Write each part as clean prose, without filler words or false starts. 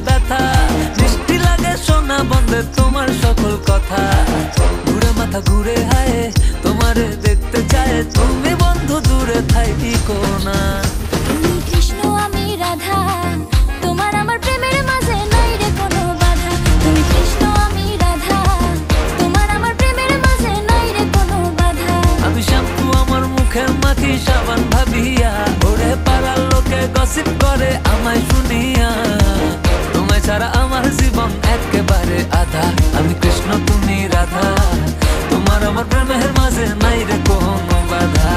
ব্যথা। মিষ্টি লাগে সোনা বন্ধে তোমার সকল কথা। ঘুরে মাথা ঘুরে হায় তোমারে দেখতে চায়, তুমি বন্ধু দূরে থাইকো না। তুমি কৃষ্ণ আমি রাধা, তোমার আমার প্রেমের মাঝে নাই রে কোনো বাধা। তুমি কৃষ্ণ আমি রাধা, তোমার আমার প্রেমের মাঝে নাই রে কোনো বাধা। আমি শ্যাম্পু আমার মুখে মাখি সাবান ভাবিয়া, ওরে পাড়ার লোকে গসিপ করে আমায় শুনিয়া। তোমায় ছাড়া আমার জীবন একেবারে আধা। আমি কৃষ্ণ তুমি রাধা, তোমার আমার প্রেমের মাঝে নাই রে কোনো বাধা।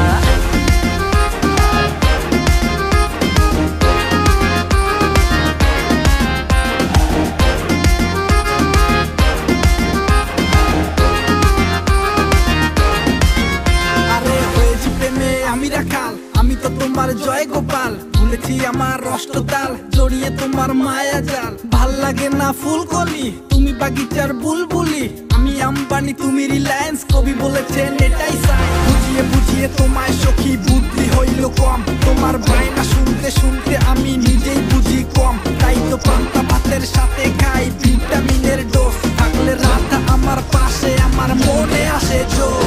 আমি তো তোমার জয় গোপাল, ভুলেছি আমার অষ্টতাল, জড়িয়ে তোমার মায়া জাল। ভাল লাগে না ফুলকলি, তুমি বাগিচার বুলবুলি। আমি আম্বানি তুমি রিলায়েন্স, কবি বলেছেন এটাই চাই। বুঝিয়ে বুঝিয়ে তোমায় সখী বুদ্ধি হইল কম, তোমার বায়না শুনতে শুনতে আমি নিজেই বুঝি কম। তাই তো পান্তা ভাতের সাথে খাই ভিটামিনের ডোজ, থাকলে রাধা আমার পাশে আমার মনে আসে জোর।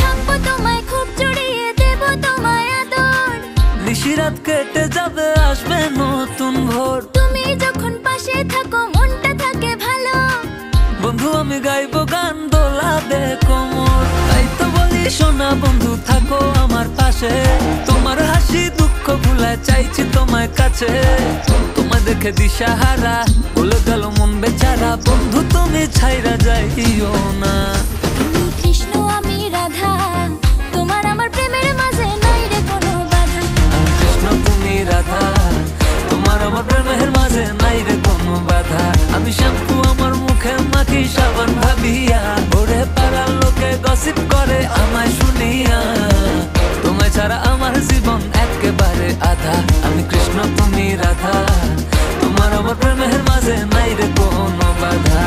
থাকবো তোমায় খুব জড়িয়ে দেব তোমায় আদর, নিশিরাত কেটে যাবে আসবে নতুন ভোর। তুমি যখন পাশে থাকো মনটা থাকে ভালো। বন্ধু আমি গাইবো গান দোলাবে কোমর, তাই তো বলি সোনা বন্ধু থাকো আমার পাশে। তোমার হাসি দুঃখ ভুলায় চাইছি তোমায় কাছে। তোমায় দেখে দিশাহারা বলে গেল মন বেচারা, বন্ধু তুমি ছাইরা যাইও না। তুমি কৃষ্ণ আমি রাধা, তোমার আমার প্রেমের মাঝে নাই রে কোনো বাধা। আমি কৃষ্ণ তুমি রাধা, তোমার আমার প্রেমের মাঝে নাই রে কোনো বাধা। আমি শ্যাম্পু আমার মুখে মাখি সাবান ভাবিয়া, ওরে পাড়ার লোকে গসিপ করে আমায় শুনিয়া। তোমায় ছাড়া আমার জীবন একেবারে আধা। আমি কৃষ্ণ তুমি রাধা, তোমার আমার প্রেমের মাঝে নাই রে কোনো বাধা।